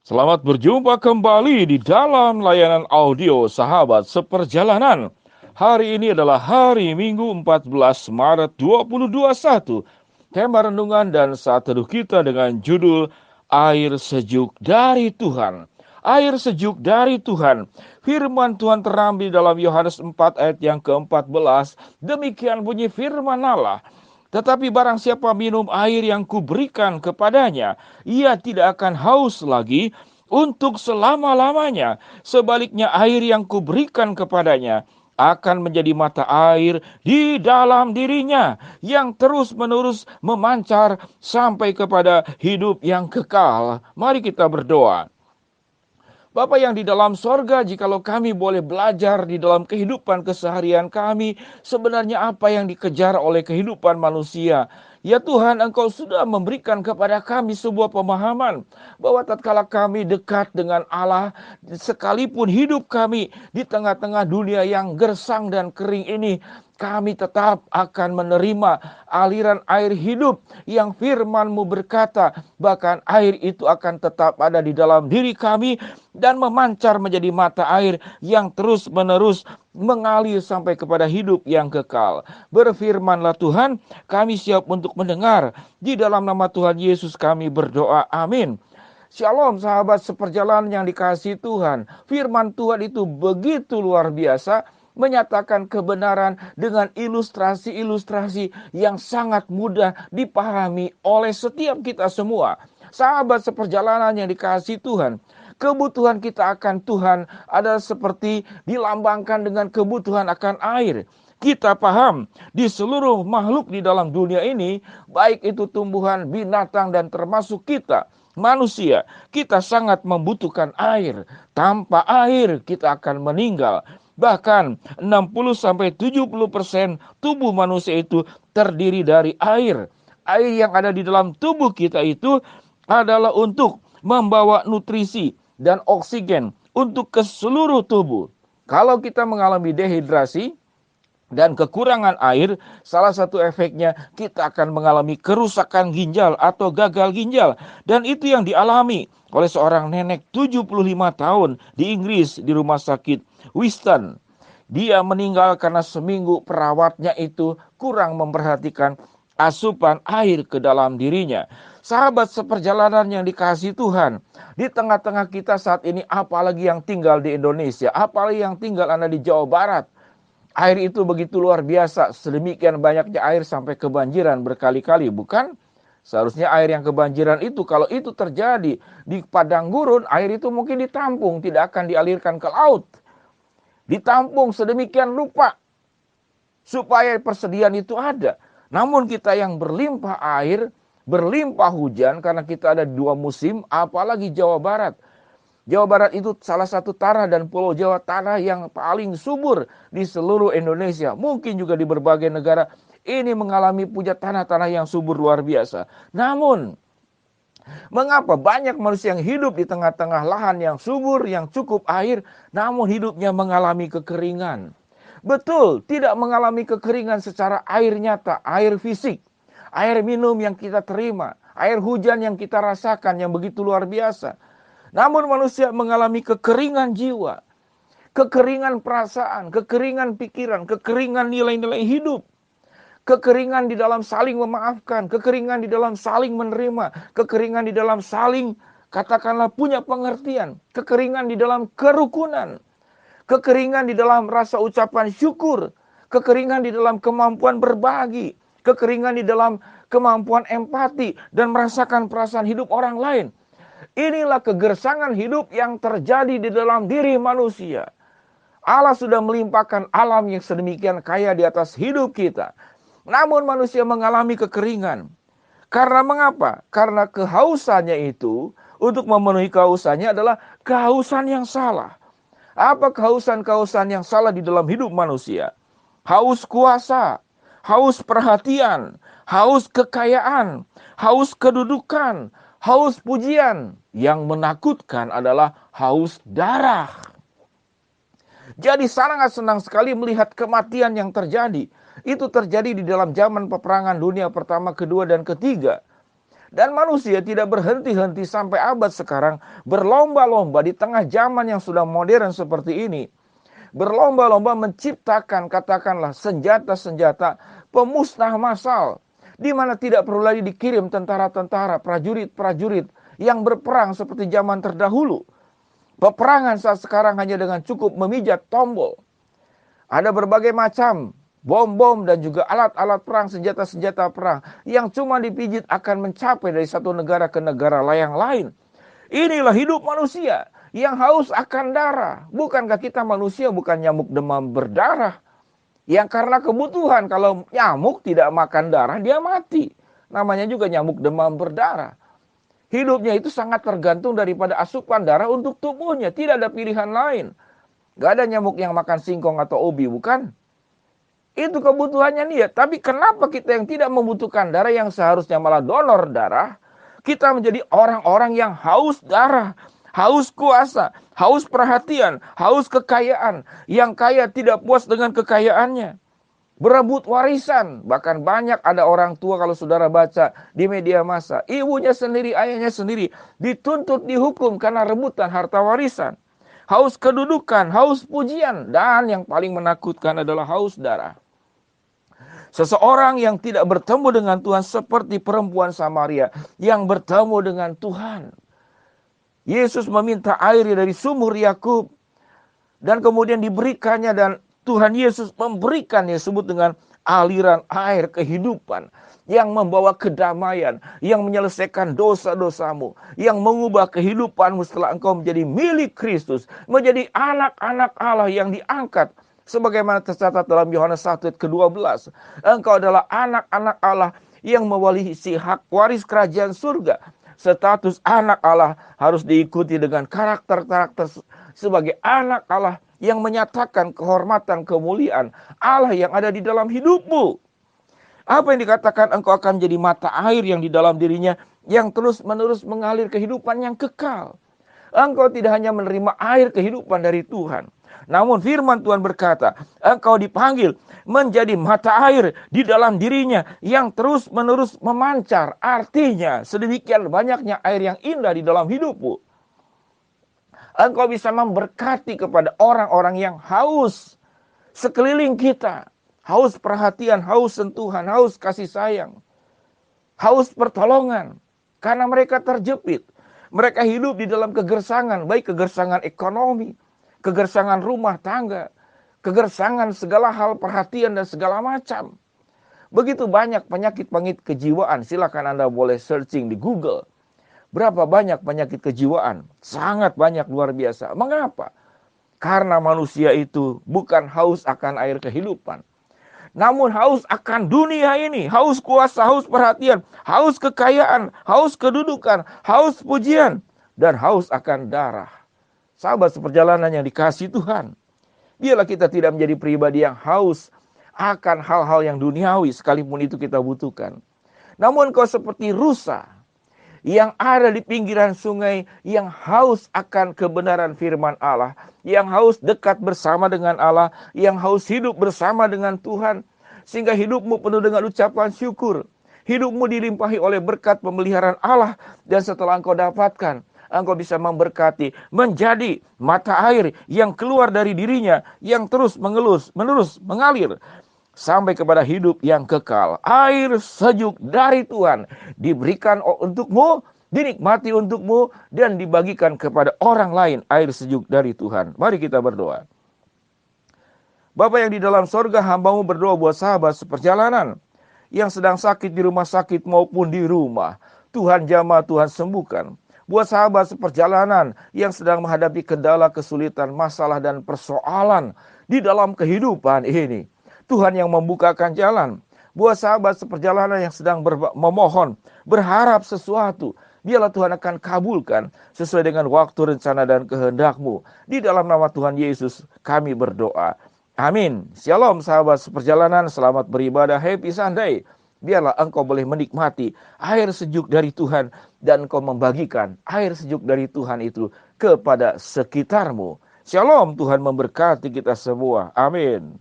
Selamat berjumpa kembali di dalam layanan audio Sahabat Seperjalanan. Hari ini adalah hari Minggu 14 Maret 2021. Tema renungan dan saat teduh kita dengan judul Air Sejuk dari Tuhan. Air sejuk dari Tuhan. Firman Tuhan terambil dalam Yohanes 4 ayat yang ke-14. Demikian bunyi firman Allah. Tetapi barang siapa minum air yang kuberikan kepadanya, ia tidak akan haus lagi untuk selama-lamanya. Sebaliknya air yang kuberikan kepadanya akan menjadi mata air di dalam dirinya yang terus-menerus memancar sampai kepada hidup yang kekal. Mari kita berdoa. Bapa yang di dalam sorga, jikalau kami boleh belajar di dalam kehidupan keseharian kami, sebenarnya apa yang dikejar oleh kehidupan manusia. Ya Tuhan, Engkau sudah memberikan kepada kami sebuah pemahaman bahwa tatkala kami dekat dengan Allah, sekalipun hidup kami di tengah-tengah dunia yang gersang dan kering ini, kami tetap akan menerima aliran air hidup yang firman-Mu berkata, bahkan air itu akan tetap ada di dalam diri kami dan memancar menjadi mata air yang terus-menerus mengalir sampai kepada hidup yang kekal. Berfirmanlah Tuhan, kami siap untuk mendengar. Di dalam nama Tuhan Yesus kami berdoa. Amin. Shalom sahabat seperjalanan yang dikasihi Tuhan. Firman Tuhan itu begitu luar biasa, menyatakan kebenaran dengan ilustrasi-ilustrasi yang sangat mudah dipahami oleh setiap kita semua. Sahabat seperjalanan yang dikasihi Tuhan, kebutuhan kita akan Tuhan adalah seperti dilambangkan dengan kebutuhan akan air. Kita paham di seluruh makhluk di dalam dunia ini, baik itu tumbuhan, binatang, dan termasuk kita, manusia, kita sangat membutuhkan air. Tanpa air kita akan meninggal. Bahkan 60-70% tubuh manusia itu terdiri dari air. Air yang ada di dalam tubuh kita itu adalah untuk membawa nutrisi dan oksigen untuk ke seluruh tubuh. Kalau kita mengalami dehidrasi dan kekurangan air, salah satu efeknya kita akan mengalami kerusakan ginjal atau gagal ginjal. Dan itu yang dialami oleh seorang nenek 75 tahun di Inggris di rumah sakit Wiston. Dia meninggal karena seminggu perawatnya itu kurang memperhatikan asupan air ke dalam dirinya. Sahabat seperjalanan yang dikasihi Tuhan, di tengah-tengah kita saat ini, apalagi yang tinggal di Indonesia, apalagi yang tinggal Anda di Jawa Barat, air itu begitu luar biasa, sedemikian banyaknya air sampai kebanjiran berkali-kali, bukan? Seharusnya air yang kebanjiran itu, kalau itu terjadi di padang gurun, air itu mungkin ditampung, tidak akan dialirkan ke laut. Ditampung sedemikian rupa, supaya persediaan itu ada. Namun kita yang berlimpah air, berlimpah hujan, karena kita ada 2 musim, apalagi Jawa Barat. Jawa Barat itu salah satu tanah dan Pulau Jawa tanah yang paling subur di seluruh Indonesia. Mungkin juga di berbagai negara ini mengalami punya tanah-tanah yang subur luar biasa. Namun, mengapa banyak manusia yang hidup di tengah-tengah lahan yang subur, yang cukup air, namun hidupnya mengalami kekeringan? Betul, tidak mengalami kekeringan secara air nyata, air fisik, air minum yang kita terima, air hujan yang kita rasakan yang begitu luar biasa. Namun manusia mengalami kekeringan jiwa, kekeringan perasaan, kekeringan pikiran, kekeringan nilai-nilai hidup, kekeringan di dalam saling memaafkan, kekeringan di dalam saling menerima, kekeringan di dalam saling katakanlah punya pengertian, kekeringan di dalam kerukunan, kekeringan di dalam rasa ucapan syukur, kekeringan di dalam kemampuan berbagi, kekeringan di dalam kemampuan empati dan merasakan perasaan hidup orang lain. Inilah kegersangan hidup yang terjadi di dalam diri manusia. Allah sudah melimpahkan alam yang sedemikian kaya di atas hidup kita. Namun manusia mengalami kekeringan. Karena mengapa? Karena kehausannya itu, untuk memenuhi kehausannya adalah kehausan yang salah. Apa kehausan-kehausan yang salah di dalam hidup manusia? Haus kuasa, haus perhatian, haus kekayaan, haus kedudukan, haus pujian. Yang menakutkan adalah haus darah. Jadi sangat senang sekali melihat kematian yang terjadi. Itu terjadi di dalam zaman peperangan dunia pertama, kedua, dan ketiga. Dan manusia tidak berhenti-henti sampai abad sekarang berlomba-lomba di tengah zaman yang sudah modern seperti ini. Berlomba-lomba menciptakan katakanlah senjata-senjata pemusnah massal. Di mana tidak perlu lagi dikirim tentara-tentara, prajurit-prajurit yang berperang seperti zaman terdahulu. Peperangan saat sekarang hanya dengan cukup memijat tombol. Ada berbagai macam bom-bom dan juga alat-alat perang, senjata-senjata perang yang cuma dipijit akan mencapai dari satu negara ke negara yang lain. Inilah hidup manusia yang haus akan darah. Bukankah kita manusia bukan nyamuk demam berdarah? Yang karena kebutuhan, kalau nyamuk tidak makan darah dia mati. Namanya juga nyamuk demam berdarah. Hidupnya itu sangat tergantung daripada asupan darah untuk tubuhnya. Tidak ada pilihan lain. Gak ada nyamuk yang makan singkong atau ubi, bukan? Itu kebutuhannya dia. Tapi kenapa kita yang tidak membutuhkan darah, yang seharusnya malah donor darah, kita menjadi orang-orang yang haus darah, haus kuasa, haus perhatian, haus kekayaan. Yang kaya tidak puas dengan kekayaannya, berebut warisan. Bahkan banyak ada orang tua, kalau saudara baca di media massa, ibunya sendiri, ayahnya sendiri dituntut dihukum karena rebutan harta warisan. Haus kedudukan, haus pujian, dan yang paling menakutkan adalah haus darah. Seseorang yang tidak bertemu dengan Tuhan seperti perempuan Samaria yang bertemu dengan Tuhan. Yesus meminta air dari sumur Yakub dan kemudian diberikannya, dan Tuhan Yesus memberikan yang disebut dengan aliran air kehidupan yang membawa kedamaian, yang menyelesaikan dosa-dosamu, yang mengubah kehidupanmu setelah engkau menjadi milik Kristus, menjadi anak-anak Allah yang diangkat. Sebagaimana tercatat dalam Yohanes 1 ayat ke-12. Engkau adalah anak-anak Allah yang mewarisi hak waris kerajaan surga. Status anak Allah harus diikuti dengan karakter-karakter sebagai anak Allah yang menyatakan kehormatan, kemuliaan Allah yang ada di dalam hidupmu. Apa yang dikatakan? Engkau akan menjadi mata air yang di dalam dirinya, yang terus-menerus mengalir kehidupan yang kekal. Engkau tidak hanya menerima air kehidupan dari Tuhan, namun firman Tuhan berkata, engkau dipanggil menjadi mata air di dalam dirinya yang terus-menerus memancar. Artinya sedemikian banyaknya air yang indah di dalam hidupmu. Engkau bisa memberkati kepada orang-orang yang haus sekeliling kita. Haus perhatian, haus sentuhan, haus kasih sayang, haus pertolongan. Karena mereka terjepit. Mereka hidup di dalam kegersangan, baik kegersangan ekonomi, kegersangan rumah tangga, kegersangan segala hal perhatian dan segala macam. Begitu banyak penyakit-penyakit kejiwaan. Silakan Anda boleh searching di Google. Berapa banyak penyakit kejiwaan? Sangat banyak, luar biasa. Mengapa? Karena manusia itu bukan haus akan air kehidupan, namun haus akan dunia ini, haus kuasa, haus perhatian, haus kekayaan, haus kedudukan, haus pujian, dan haus akan darah. Sahabat seperjalanan yang dikasihi Tuhan, biarlah kita tidak menjadi pribadi yang haus akan hal-hal yang duniawi, sekalipun itu kita butuhkan. Namun kau seperti rusa yang ada di pinggiran sungai, yang haus akan kebenaran firman Allah, yang haus dekat bersama dengan Allah, yang haus hidup bersama dengan Tuhan, sehingga hidupmu penuh dengan ucapan syukur. Hidupmu dilimpahi oleh berkat pemeliharaan Allah, dan setelah engkau dapatkan, engkau bisa memberkati, menjadi mata air yang keluar dari dirinya, yang terus menerus mengalir sampai kepada hidup yang kekal. Air sejuk dari Tuhan diberikan untukmu, dinikmati untukmu, dan dibagikan kepada orang lain. Air sejuk dari Tuhan. Mari kita berdoa. Bapa yang di dalam sorga, hamba-Mu berdoa buat sahabat seperjalanan yang sedang sakit di rumah sakit maupun di rumah. Tuhan jamah, Tuhan sembuhkan. Buat sahabat seperjalanan yang sedang menghadapi kendala, kesulitan, masalah, dan persoalan di dalam kehidupan ini, Tuhan yang membukakan jalan. Buat sahabat seperjalanan yang sedang memohon, berharap sesuatu, biarlah Tuhan akan kabulkan sesuai dengan waktu, rencana, dan kehendak-Mu. Di dalam nama Tuhan Yesus kami berdoa. Amin. Shalom sahabat seperjalanan, selamat beribadah, happy Sunday. Biarlah engkau boleh menikmati air sejuk dari Tuhan, dan engkau membagikan air sejuk dari Tuhan itu kepada sekitarmu. Shalom, Tuhan memberkati kita semua. Amin.